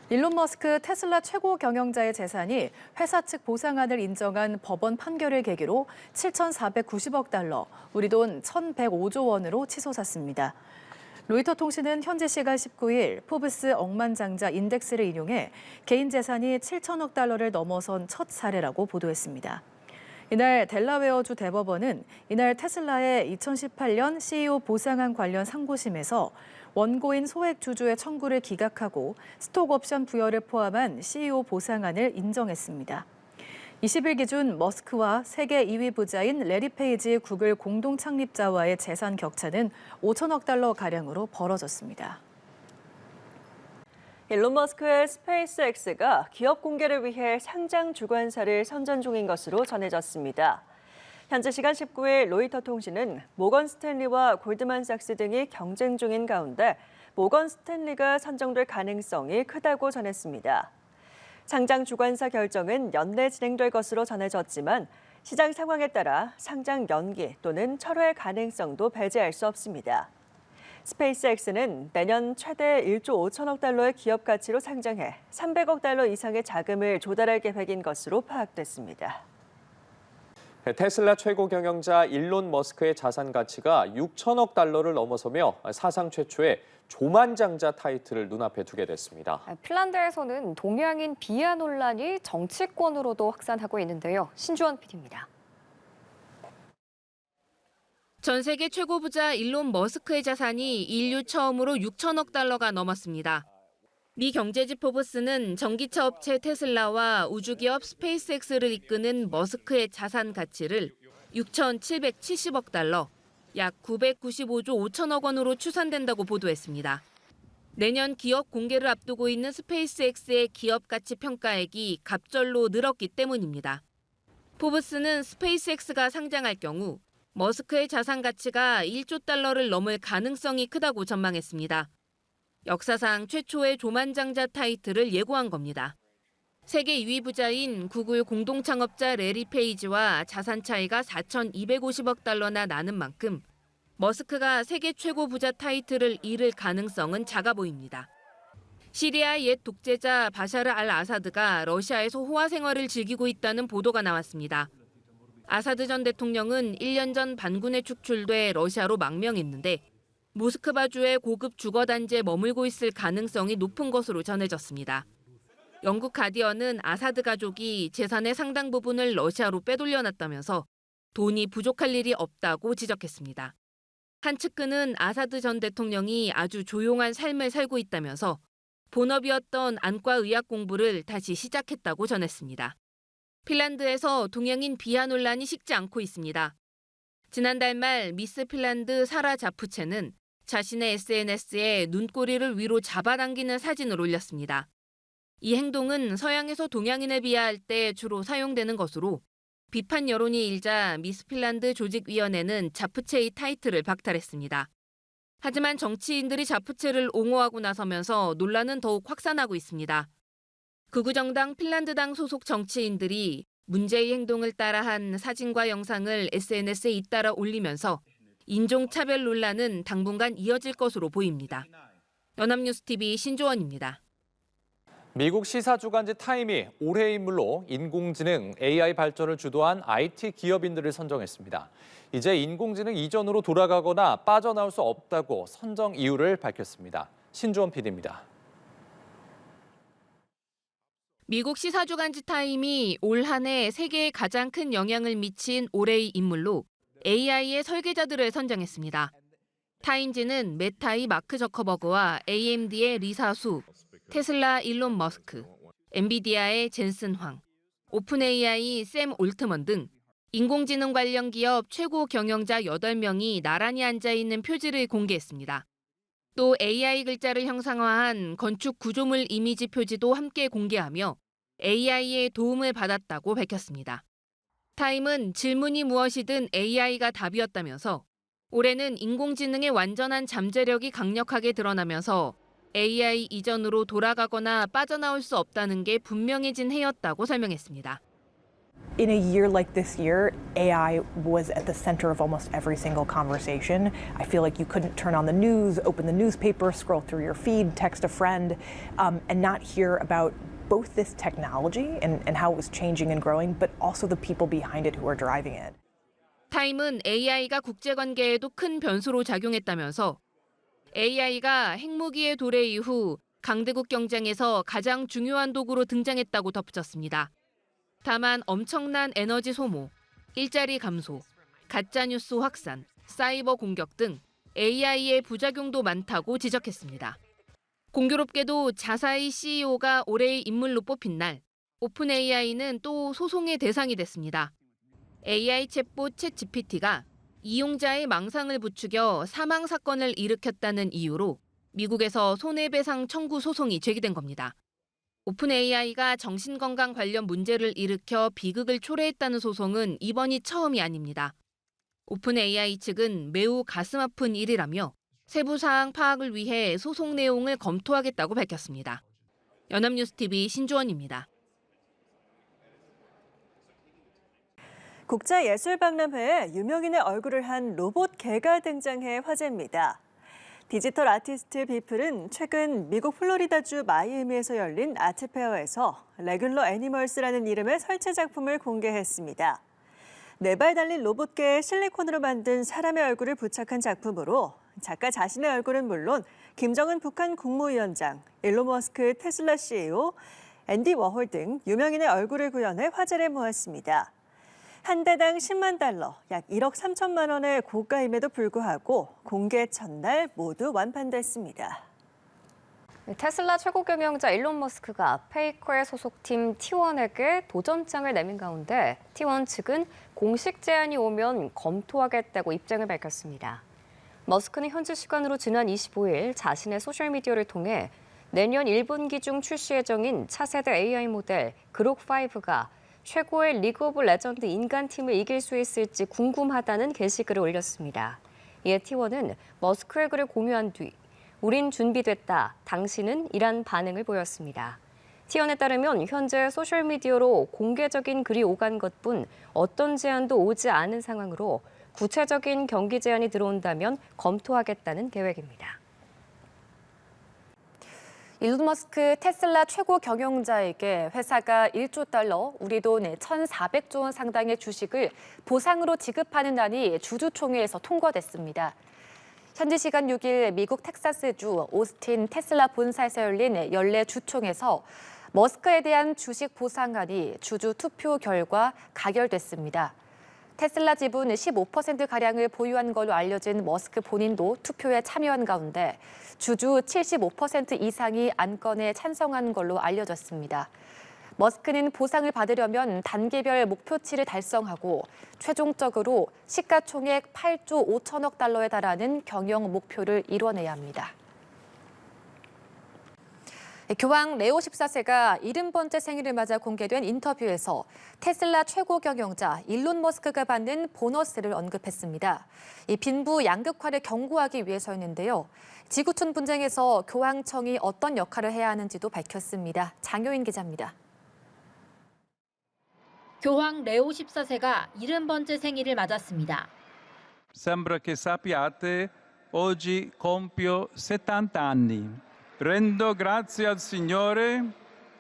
일론 머스크 테슬라 최고 경영자의 재산이 회사 측 보상안을 인정한 법원 판결을 계기로 7,490억 달러, 우리 돈 1,105조 원으로 치솟았습니다. 로이터 통신은 현지 시간 19일 포브스 억만장자 인덱스를 인용해 개인 재산이 7천억 달러를 넘어선 첫 사례라고 보도했습니다. 이날 델라웨어주 대법원은 이날 테슬라의 2018년 CEO 보상안 관련 상고심에서 원고인 소액 주주의 청구를 기각하고 스톡 옵션 부여를 포함한 CEO 보상안을 인정했습니다. 20일 기준 머스크와 세계 2위 부자인 레리 페이지 구글 공동 창립자와의 재산 격차는 5천억 달러 가량으로 벌어졌습니다. 일론 머스크의 스페이스X가 기업 공개를 위해 상장 주관사를 선전 중인 것으로 전해졌습니다. 현재 시간 19일 로이터 통신은 모건 스탠리와 골드만삭스 등이 경쟁 중인 가운데 모건 스탠리가 선정될 가능성이 크다고 전했습니다. 상장 주관사 결정은 연내 진행될 것으로 전해졌지만 시장 상황에 따라 상장 연기 또는 철회 가능성도 배제할 수 없습니다. 스페이스X는 내년 최대 1조 5천억 달러의 기업 가치로 상장해 300억 달러 이상의 자금을 조달할 계획인 것으로 파악됐습니다. 테슬라 최고 경영자 일론 머스크의 자산 가치가 6천억 달러를 넘어서며 사상 최초의 조만장자 타이틀을 눈앞에 두게 됐습니다. 핀란드에서는 동양인 비하 논란이 정치권으로도 확산하고 있는데요. 신주원 PD입니다. 전 세계 최고 부자 일론 머스크의 자산이 인류 처음으로 6천억 달러가 넘었습니다. 미 경제지 포브스는 전기차 업체 테슬라와 우주기업 스페이스X를 이끄는 머스크의 자산 가치를 6,770억 달러, 약 995조 5천억 원으로 추산된다고 보도했습니다. 내년 기업 공개를 앞두고 있는 스페이스X의 기업 가치 평가액이 갑절로 늘었기 때문입니다. 포브스는 스페이스X가 상장할 경우 머스크의 자산 가치가 1조 달러를 넘을 가능성이 크다고 전망했습니다. 역사상 최초의 조만장자 타이틀을 예고한 겁니다. 세계 2위 부자인 구글 공동 창업자 레리 페이지와 자산 차이가 4,250억 달러나 나는 만큼 머스크가 세계 최고 부자 타이틀을 잃을 가능성은 작아 보입니다. 시리아 옛 독재자 바샤르 알 아사드가 러시아에서 호화 생활을 즐기고 있다는 보도가 나왔습니다. 아사드 전 대통령은 1년 전 반군에 축출돼 러시아로 망명했는데 모스크바주의 고급 주거단지에 머물고 있을 가능성이 높은 것으로 전해졌습니다. 영국 가디언은 아사드 가족이 재산의 상당 부분을 러시아로 빼돌려놨다면서 돈이 부족할 일이 없다고 지적했습니다. 한 측근은 아사드 전 대통령이 아주 조용한 삶을 살고 있다면서 본업이었던 안과 의학 공부를 다시 시작했다고 전했습니다. 핀란드에서 동양인 비하 논란이 식지 않고 있습니다. 지난달 말 미스 핀란드 사라 자푸체는 자신의 SNS에 눈꼬리를 위로 잡아당기는 사진을 올렸습니다. 이 행동은 서양에서 동양인을 비하할 때 주로 사용되는 것으로 비판 여론이 일자 미스 핀란드 조직위원회는 자푸체의 타이틀을 박탈했습니다. 하지만 정치인들이 자푸체를 옹호하고 나서면서 논란은 더욱 확산하고 있습니다. 극우정당 핀란드당 소속 정치인들이 문제의 행동을 따라한 사진과 영상을 SNS에 잇따라 올리면서 인종차별 논란은 당분간 이어질 것으로 보입니다. 연합뉴스TV 신조원입니다. 미국 시사주간지 타임이 올해의 인물로 인공지능 AI 발전을 주도한 IT 기업인들을 선정했습니다. 이제 인공지능 이전으로 돌아가거나 빠져나올 수 없다고 선정 이유를 밝혔습니다. 신주원 PD입니다. 미국 시사주간지 타임이 올 한 해 세계에 가장 큰 영향을 미친 올해의 인물로 AI의 설계자들을 선정했습니다. 타임지는 메타의 마크 저커버그와 AMD의 리사 수, 테슬라 일론 머스크, 엔비디아의 젠슨 황, 오픈AI 샘 올트먼 등 인공지능 관련 기업 최고 경영자 8명이 나란히 앉아있는 표지를 공개했습니다. 또 AI 글자를 형상화한 건축 구조물 이미지 표지도 함께 공개하며 AI의 도움을 받았다고 밝혔습니다. 타임은 질문이 무엇이든 AI가 답이었다면서 올해는 인공지능의 완전한 잠재력이 강력하게 드러나면서 AI 이전으로 돌아가거나 빠져나올 수 없다는 게 분명해진 해였다고 설명했습니다. In a year like this year, AI was at the center of almost every single conversation. I feel like you couldn't turn on the news, open the newspaper, scroll through your feed, text a friend, and not hear about both this technology and how it was changing and growing, but also the people behind it who are driving it. 타임은 AI가 국제관계에도 큰 변수로 작용했다면서 AI가 핵무기의 도래 이후 강대국 경쟁에서 가장 중요한 도구로 등장했다고 덧붙였습니다. 다만 엄청난 에너지 소모, 일자리 감소, 가짜뉴스 확산, 사이버 공격 등 AI의 부작용도 많다고 지적했습니다. 공교롭게도 자사의 CEO가 올해의 인물로 뽑힌 날, 오픈 AI는 또 소송의 대상이 됐습니다. AI 챗봇 챗GPT가 이용자의 망상을 부추겨 사망 사건을 일으켰다는 이유로 미국에서 손해배상 청구 소송이 제기된 겁니다. 오픈 AI가 정신건강 관련 문제를 일으켜 비극을 초래했다는 소송은 이번이 처음이 아닙니다. 오픈 AI 측은 매우 가슴 아픈 일이라며 세부 사항 파악을 위해 소송 내용을 검토하겠다고 밝혔습니다. 연합뉴스TV 신주원입니다. 국제예술박람회에 유명인의 얼굴을 한 로봇 개가 등장해 화제입니다. 디지털 아티스트 비플은 최근 미국 플로리다주 마이애미에서 열린 아트페어에서 레귤러 애니멀스라는 이름의 설치 작품을 공개했습니다. 4발 달린 로봇개에 실리콘으로 만든 사람의 얼굴을 부착한 작품으로 작가 자신의 얼굴은 물론 김정은 북한 국무위원장, 일론 머스크 테슬라 CEO, 앤디 워홀 등 유명인의 얼굴을 구현해 화제를 모았습니다. 한 대당 10만 달러, 약 1억 3천만 원의 고가임에도 불구하고 공개 첫날 모두 완판됐습니다. 테슬라 최고 경영자 일론 머스크가 페이커의 소속팀 T1에게 도전장을 내민 가운데 T1 측은 공식 제안이 오면 검토하겠다고 입장을 밝혔습니다. 머스크는 현지 시간으로 지난 25일 자신의 소셜미디어를 통해 내년 1분기 중 출시 예정인 차세대 AI 모델 그록5가 최고의 리그 오브 레전드 인간팀을 이길 수 있을지 궁금하다는 게시글을 올렸습니다. 이에 T1은 머스크의 글을 공유한 뒤 우린 준비됐다, 당신은 이란 반응을 보였습니다. T1에 따르면 현재 소셜미디어로 공개적인 글이 오간 것뿐 어떤 제안도 오지 않은 상황으로 구체적인 경기 제안이 들어온다면 검토하겠다는 계획입니다. 일론 머스크 테슬라 최고 경영자에게 회사가 1조 달러, 우리 돈 1,400조 원 상당의 주식을 보상으로 지급하는 안이 주주총회에서 통과됐습니다. 현지 시간 6일 미국 텍사스주 오스틴 테슬라 본사에서 열린 연례 주총에서 머스크에 대한 주식 보상안이 주주 투표 결과 가결됐습니다. 테슬라 지분 15%가량을 보유한 걸로 알려진 머스크 본인도 투표에 참여한 가운데 주주 75% 이상이 안건에 찬성한 걸로 알려졌습니다. 머스크는 보상을 받으려면 단계별 목표치를 달성하고 최종적으로 시가총액 8조 5천억 달러에 달하는 경영 목표를 이뤄내야 합니다. 교황 레오 14세가 70번째 생일을 맞아 공개된 인터뷰에서 테슬라 최고 경영자 일론 머스크가 받는 보너스를 언급했습니다. 이 빈부 양극화를 경고하기 위해서였는데요. 지구촌 분쟁에서 교황청이 어떤 역할을 해야 하는지도 밝혔습니다. 장효인 기자입니다. 교황 레오 14세가 70번째 생일을 맞았습니다. Sembra che sappiate, oggi compio 70 anni. Rendo grazie al Signore,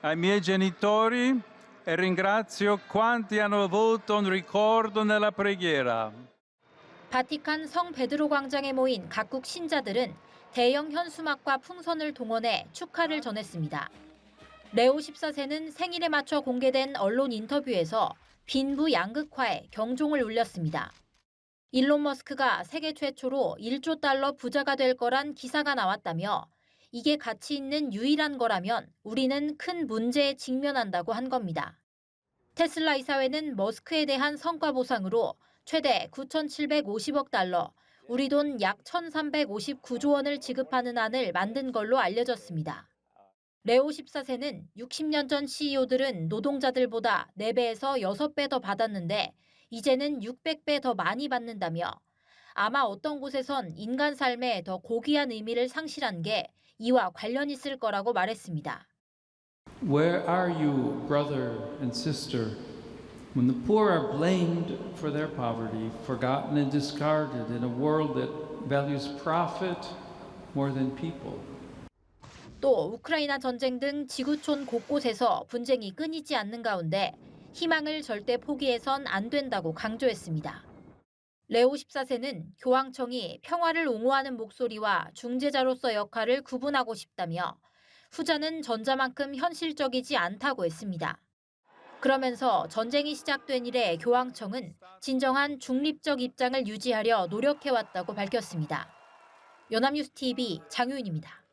ai miei genitori e ringrazio quanti hanno avuto un ricordo nella preghiera. 바티칸 성 베드로 광장에 모인 각국 신자들은 대형 현수막과 풍선을 동원해 축하를 전했습니다. 레오 14세는 생일에 맞춰 공개된 언론 인터뷰에서 빈부 양극화에 경종을 울렸습니다. 일론 머스크가 세계 최초로 1조 달러 부자가 될 거란 기사가 나왔다며 이게 가치 있는 유일한 거라면 우리는 큰 문제에 직면한다고 한 겁니다. 테슬라 이사회는 머스크에 대한 성과 보상으로 최대 9,750억 달러, 우리 돈 약 1,359조 원을 지급하는 안을 만든 걸로 알려졌습니다. 레오 14세는 60년 전 CEO들은 노동자들보다 4배에서 6배 더 받았는데 이제는 600배 더 많이 받는다며 아마 어떤 곳에선 인간 삶에 더 고귀한 의미를 상실한 게 이와 관련 있을 거라고 말했습니다. Where are you, brother and sister, When the poor are blamed for their poverty, forgotten and discarded in a world that values profit more than people. 또 우크라이나 전쟁 등 지구촌 곳곳에서 분쟁이 끊이지 않는 가운데 희망을 절대 포기해선 안 된다고 강조했습니다. 레오 14세는 교황청이 평화를 옹호하는 목소리와 중재자로서 역할을 구분하고 싶다며 후자는 전자만큼 현실적이지 않다고 했습니다. 그러면서 전쟁이 시작된 이래 교황청은 진정한 중립적 입장을 유지하려 노력해왔다고 밝혔습니다. 연합뉴스 TV 장유인입니다.